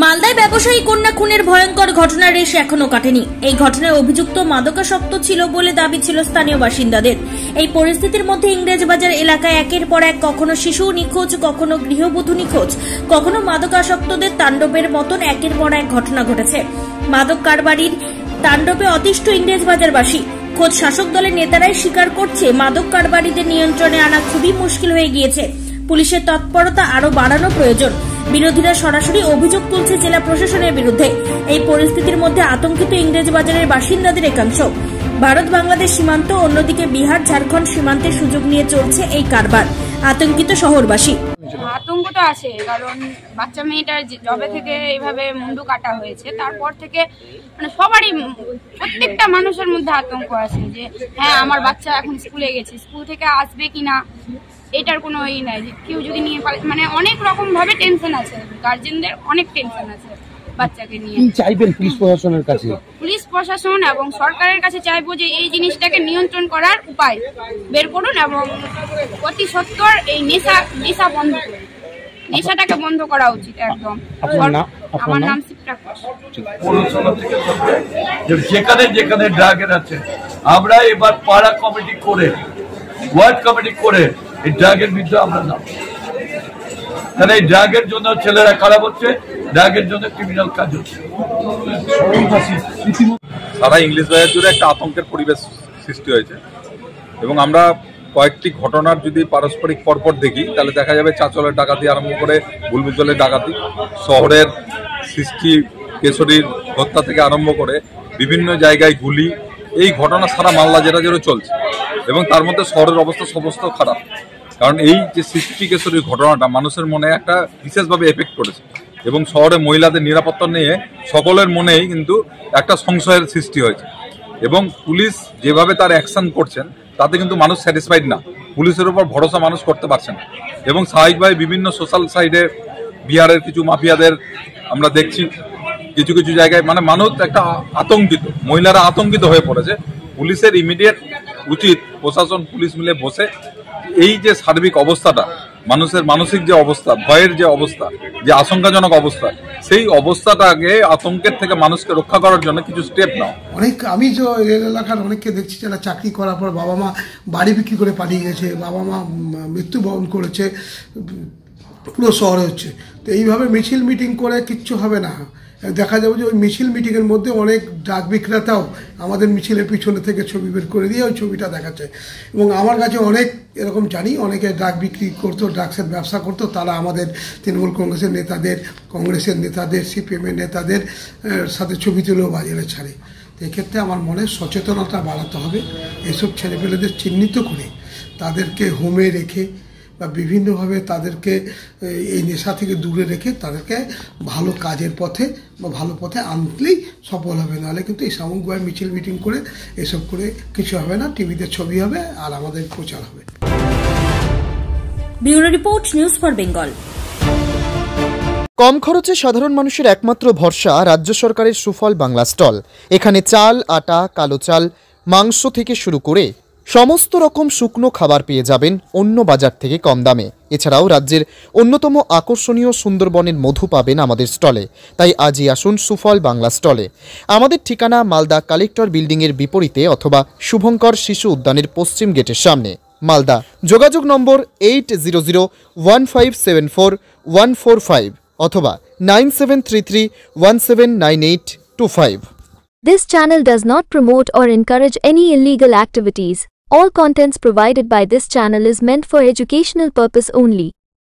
মালদায় ব্যবসায়ী কন্যা খুনের ভয়ঙ্কর ঘটনার রেশ এখনো কাটেনি। এই ঘটনায় অভিযুক্ত মাদকাসক্ত ছিল বলে দাবি ছিল স্থানীয় বাসিন্দাদের। এই পরিস্থিতির মধ্যে ইংরেজবাজার এলাকায় একের পর এক কখনো শিশু নিখোঁজ, কখনো গৃহবধূ নিখোঁজ, কখনো মাদকাসক্তদের তাণ্ডবের মতন একের পর এক ঘটনা ঘটেছে। মাদক কারবারির তাণ্ডবে অতিষ্ঠ ইংরেজবাজারবাসী। খোদ শাসক দলের নেতারাই স্বীকার করছে মাদক কারবারিদের নিয়ন্ত্রণে আনা খুবই মুশকিল হয়ে গিয়েছে। পুলিশের তৎপরতা আরো বাড়ানো প্রয়োজন। বিরোধীরা সরাসরি অভিযোগ তুলছে জেলা প্রশাসনের বিরুদ্ধে। এই পরিস্থিতির মধ্যে আতঙ্কিত ইংরেজবাজারের বাসিন্দাদের একাংশ। ভারত বাংলাদেশ সীমান্ত, অন্যদিকে বিহার ঝাড়খণ্ড সীমান্তের সুযোগ নিয়ে চলছে এই কারবার। আতঙ্কিত শহরবাসী। আতঙ্ক তো আছে, কারণ বাচ্চা মেয়েটার জবে থেকে এইভাবে মুন্ডু কাটা হয়েছে, তারপর থেকে মানে সবারই, প্রত্যেকটা মানুষের মধ্যে আতঙ্ক আছে যে হ্যাঁ আমার বাচ্চা এখন স্কুলে গেছে, স্কুল থেকে আসবে কিনা এটার কোনো ই নাই। কেউ যদি নিয়ে মানে অনেক রকম ভাবে টেনশন আছে, গার্জেনদের অনেক টেনশন আছে বাচ্চাকে নিয়ে। কি চাইবেন পুলিশ প্রশাসনের কাছে? পুলিশ প্রশাসন এবং সরকারের কাছে চাইবো যে এই জিনিসটাকে নিয়ন্ত্রণ করার উপায় বের করুন এবং অতি সত্বর এই নেশা বন্ধ করুন। নেশাটাকে বন্ধ করা উচিত একদম। আমার নাম শিপ্রা ঘোষ। যেখানে যেখানে ড্রাগের আছে আমরা এবার পাড়া কমিটি করে, ওয়ার্ড কমিটি করে এই ড্রাগের বিরুদ্ধে আমরা নাম, কারণ এই ড্রাগের জন্য ছেলেরা খারাপ হচ্ছে, ড্রাগের জন্য ক্রিমিনাল কাজ হচ্ছে। সারা ইংলিশ বাজার জুড়ে একটা আতঙ্কের পরিবেশ সৃষ্টি হয়েছে এবং আমরা কয়েকটি ঘটনার যদি পারস্পরিক পরপর দেখি তাহলে দেখা যাবে চাঁচলের ডাকাতি আরম্ভ করে বুলবুজলের ডাকাতি, শহরের সৃষ্টি কেশরীর হত্যা থেকে আরম্ভ করে বিভিন্ন জায়গায় গুলি, এই ঘটনা সারা মালদা জেলা জুড়ে চলছে এবং তার মধ্যে শহরের অবস্থা সমস্ত খারাপ। কারণ এই যে সৃষ্টি কেশরীর ঘটনাটা মানুষের মনে একটা বিশেষভাবে এফেক্ট করেছে এবং শহরে মহিলাদের নিরাপত্তা নিয়ে সকলের মনেই কিন্তু একটা সংশয়ের সৃষ্টি হয়েছে এবং পুলিশ যেভাবে তার অ্যাকশন করছেন তাতে কিন্তু মানুষ স্যাটিসফাইড না, পুলিশের উপর ভরসা মানুষ করতে পারছে না এবং স্বাভাবিকভাবে বিভিন্ন সোশ্যাল সাইডে বিহারের কিছু মাফিয়াদের আমরা দেখছি কিছু কিছু জায়গায়, মানে মানুষ একটা আতঙ্কিত, মহিলারা আতঙ্কিত হয়ে পড়েছে। পুলিশের ইমিডিয়েট উচিত প্রশাসন পুলিশ মিলে বসে এই যে সার্বিক অবস্থাটা, মানুষের মানসিক যে অবস্থা, ভয়ের যে অবস্থা, যে আশঙ্কাজনক অবস্থা, সেই অবস্থাটাকে আতঙ্কের থেকে মানুষকে রক্ষা করার জন্য কিছু স্টেপ নাও। আমি যে রেল এলাকার অনেককে দেখছি যারা চাকরি করার পর বাবা মা বাড়ি বিক্রি করে পালিয়ে গেছে, বাবা মা মৃত্যুবরণ করেছে, পুরো শহরে হচ্ছে। তো এইভাবে মিছিল মিটিং করে কিচ্ছু হবে না। দেখা যাবে যে ওই মিছিল মিটিংয়ের মধ্যে অনেক ড্রাগ বিক্রেতাও আমাদের মিছিলের পিছনে থেকে ছবি বের করে দিয়ে ওই ছবিটা দেখাচ্ছে এবং আমার কাছে অনেক এরকম জানি, অনেকে ড্রাগ বিক্রি করতো, ড্রাগসের ব্যবসা করতো, তারা আমাদের তৃণমূল কংগ্রেসের নেতাদের সিপিএমের নেতাদের সাথে ছবি তুলেও বাজারে ছাড়ে। তো এক্ষেত্রে আমার মনে সচেতনতা বাড়াতে হবে। এসব ছেলেপেলেদের চিহ্নিত করে তাদেরকে হোমে রেখে বা বিভিন্নভাবে তাদেরকে এই নেশা থেকে দূরে রেখে তাদেরকে ভালো কাজের পথে বা ভালো পথে আনলেই সফল হবে। নাহলে কিন্তু এই সামগ্রিক মিছিল মিটিং করে এসব করে কিছু হবে না। টিভিতে ছবি হবে আর আমাদের প্রচার হবে। Bureau report, news for Bengal. কম খরচে সাধারণ মানুষের একমাত্র ভরসা রাজ্য সরকারের সুফল বাংলা স্টল। এখানে চাল, আটা, কালো চাল, মাংস থেকে শুরু করে সমস্ত রকম শুকনো খাবার পেয়ে যাবেন অন্য বাজার থেকে কম দামে। এছাড়াও রাজ্যের অন্যতম আকর্ষণীয় সুন্দরবনের মধু পাবেন আমাদের স্টলে। তাই আজই আসুন সুফল বাংলা স্টলে। আমাদের ঠিকানা মালদা কালেক্টর বিল্ডিংয়ের বিপরীতে অথবা শুভঙ্কর শিশু উদ্যানের পশ্চিম গেটের সামনে, মালদা। যোগাযোগ নম্বর 8001574145 অথবা 9733179825। This channel does not promote or encourage any illegal activities. All contents provided by this channel is meant for educational purpose only.